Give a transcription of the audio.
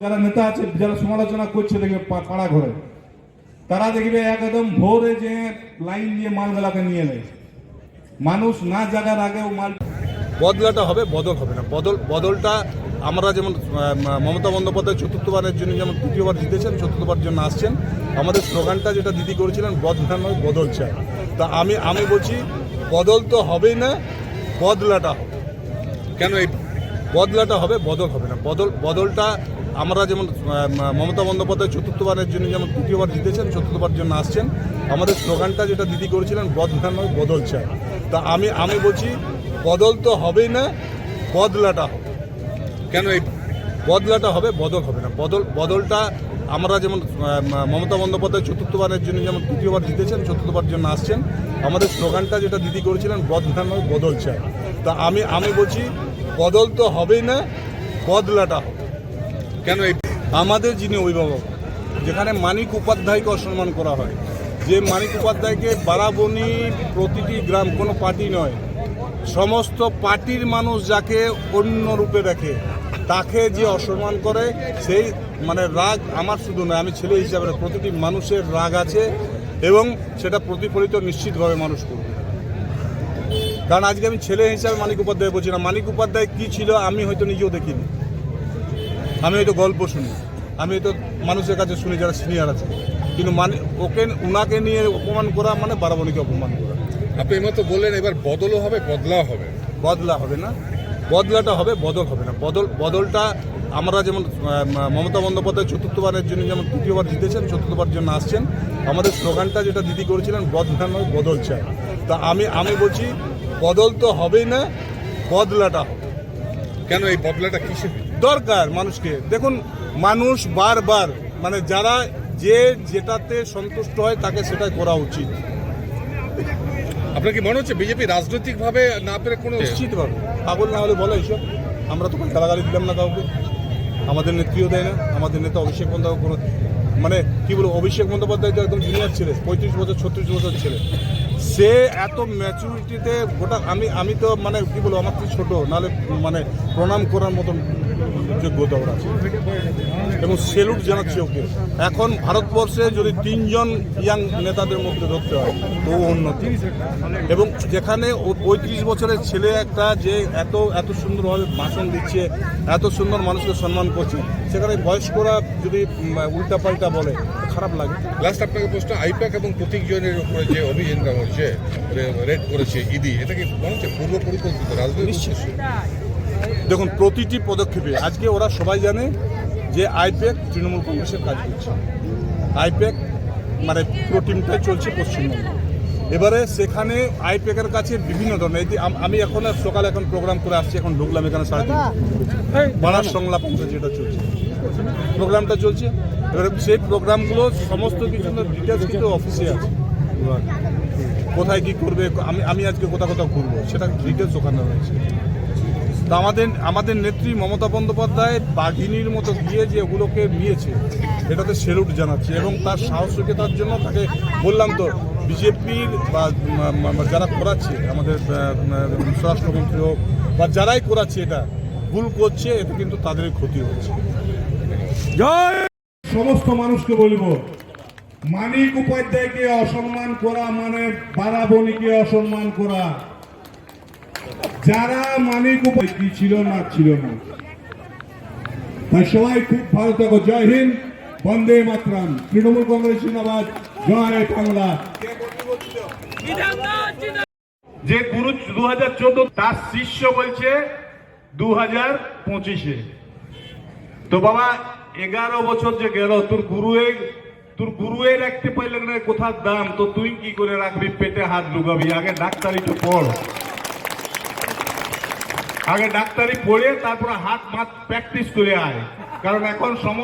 যারা নেতা আছে, যারা সমালোচনা করছে দেখবে পাড়া ঘরে, তারা দেখবে একদম ভোরে যে লাইন দিয়ে মালগুলাকে নিয়ে নেয়, মানুষ না জাগার আগেও মাল। বদলাটা হবে, বদল হবে না। বদলটা আমরা যেমন মমতা বন্দ্যোপাধ্যায় চতুর্থবারের জন্য যেমন তৃতীয়বার জিতেছেন, চতুর্থবার জন্য আসছেন। আমাদের স্লোগানটা যেটা দিদি করেছিলেন, বদলা নয় বদল চাই। তা আমি বলছি বদল তো হবেই না, বদলাটা হবে। কেন এই বদলাটা হবে, বদল হবে না। বদলটা আমরা যেমন মমতা বন্দ্যোপাধ্যায় চতুর্থবারের জন্য যেমন তৃতীয়বার জিতেছেন, চতুর্থবার জন্য আসছেন। আমাদের স্লোগানটা যেটা দিদি করেছিলেন, বদলা নয় বদল চাই। তা আমি বলছি বদল তো হবেই না, বদলাটা হবে। কেন এই বদলাটা হবে, বদল হবে না। বদলটা আমরা যেমন মমতা বন্দ্যোপাধ্যায় চতুর্থবারের জন্য যেমন তৃতীয়বার জিতেছেন, চতুর্থবার জন্য আসছেন। আমাদের স্লোগানটা যেটা দিদি করেছিলেন, বদলা নয় বদল চাই। তা আমি বলছি বদল তো হবেই না, বদলাটা হবে। কেন এই আমাদের যিনি অভিভাবক, যেখানে মানিক উপাধ্যায়কে অসম্মান করা হয়, যে মানিক উপাধ্যায়কে বারাবণী প্রতিটি গ্রাম, কোনো পার্টি নয়, সমস্ত পার্টির মানুষ যাকে অন্য রূপে দেখে, তাকে যে অসম্মান করে, সেই মানে রাগ আমার শুধু নয়, আমি ছেলে হিসাবে প্রতিটি মানুষের রাগ আছে এবং সেটা প্রতিফলিত নিশ্চিতভাবে মানুষ করবে। কারণ আজকে আমি ছেলে হিসাবে মানিক উপাধ্যায় বলছি না, মানিক উপাধ্যায় কী ছিল আমি হয়তো নিজেও দেখিনি, আমি হয়তো গল্প শুনি, আমি হয়তো মানুষের কাছে শুনি যারা সিনিয়র আছে, কিন্তু উনাকে নিয়ে অপমান করা মানে বারাবণীকে অপমান করা। আপনি এমতো বললেন এবার বদলও হবে, বদলাও হবে। বদলা হবে না, বদলাটা হবে, বদল হবে না। বদলটা আমরা যেমন মমতা বন্দ্যোপাধ্যায় চতুর্থবারের জন্য যেমন তৃতীয়বার জিতেছেন, চতুর্থবার জন্য আসছেন। আমাদের স্লোগানটা যেটা দিদি করেছিলেন, বদলা নয় বদল চাই। তা আমি বলছি বদল তো হবেই না, বদলাটা হবে। কেন এই বদলাটা কিসের দরকার মানুষকে? দেখুন, মানুষ বারবার মানে যারা যেটাতে সন্তুষ্ট হয় তাকে সেটাই করা উচিত। আপনার কি মনে হচ্ছে বিজেপি রাজনৈতিকভাবে না পেরে কোনো নিশ্চিতভাবে পাগল না হলে বলো এইসব? আমরা তো গালাগালি দিলাম না কাউকে, আমাদের নেত্রীও দেয় না, আমাদের নেতা অভিষেক বন্দ্যোপাধ্যায় কোনো মানে কি বলবো, অভিষেক বন্দ্যোপাধ্যায় তো একদম জুনিয়র ছেলে, 35 বছর 36 বছর ছেলে, সে এত ম্যাচুরিটিতে গোটা আমি তো মানে কি বলবো, আমার তো ছোটো, নাহলে মানে প্রণাম করার মতন যোগ্যতা ওর আছে এবং সেলুট জানাচ্ছি ওকে। এখন ভারতবর্ষে যদি 3 জন ইয়াং নেতাদের মধ্যে ধরতে হয় তো উন্নতি, এবং যেখানে 35 বছরের ছেলে একটা যে এত সুন্দরভাবে ভাষণ দিচ্ছে, এত সুন্দর মানুষকে সম্মান করছে, সেখানে বয়স্করা যদি উল্টাপাল্টা বলে খারাপ লাগে। লাস্ট আপনাকে প্রশ্ন, আইপ্যাক এবং প্রতীক জৈনের উপরে যে অভিযানটা হচ্ছে, রেড করেছে ইডি, এটা কি মনে হচ্ছে পূর্ব পরিকল্পিত রাজনৈতিক? দেখুন, প্রতিটি পদক্ষেপে আজকে ওরা সবাই জানে যে আইপ্যাক তৃণমূল কংগ্রেসের কাজ করছে, আইপ্যাক মানে পুরো টিমটাই চলছে পশ্চিমবঙ্গে। এবারে সেখানে আইপ্যাকের কাছে বিভিন্ন ধরনের, আমি এখন সকালে এখন প্রোগ্রাম করে আসছি, এখন ঢুকলাম এখানে 3:30 বানার সংলাপ যেটা চলছে, প্রোগ্রামটা চলছে। এবারে সেই প্রোগ্রামগুলো সমস্ত কিছু ডিটেলস কিন্তু অফিসে আছে, কোথায় কী করবে, আমি আজকে কোথাও ঘুরবো, সেটা ডিটেলস ওখানে রয়েছে। তা আমাদের নেত্রী মমতা বন্দ্যোপাধ্যায় বাঘিনীর মতো গিয়ে যে ওগুলোকে নিয়েছে, এটাতে সেলুট জানাচ্ছি এবং তার সাহসিকতার জন্য তাকে বললাম তো, বিজেপির বা যারা করাচ্ছে, আমাদের স্বরাষ্ট্রমন্ত্রী হোক বা যারাই করাচ্ছে, এটা ভুল করছে, এতে কিন্তু তাদের ক্ষতি হচ্ছে। জয় সমস্ত মানুষকে বলবো, মানিক উপাধ্যায়কে অসম্মান করা মানে বারাবণীকে অসম্মান করা। যারা মানিক উপাধ্যায় কি ছিল না, তাই সবাই খুব ভালো থাকো। জয় হিন্দ, বন্দে মাতরম, তৃণমূল কংগ্রেস জিন্দাবাদ, জয় বাংলা। যে গুরু 2014 তার শিষ্য বলছে 2025-এ, তো বাবা 11 বছর যে গেল, তোর গুরুয়ে রাখতে পারলে না কোথার দাম, তো তুই কি করে রাখবি, পেটে হাত ঢুকাবি? আগে ডাক্তারিটা পড়, আগে ডাক্তারি পড়ে তারপরে হাত প্র্যাকটিস করে আয়, কারণ এখন সময়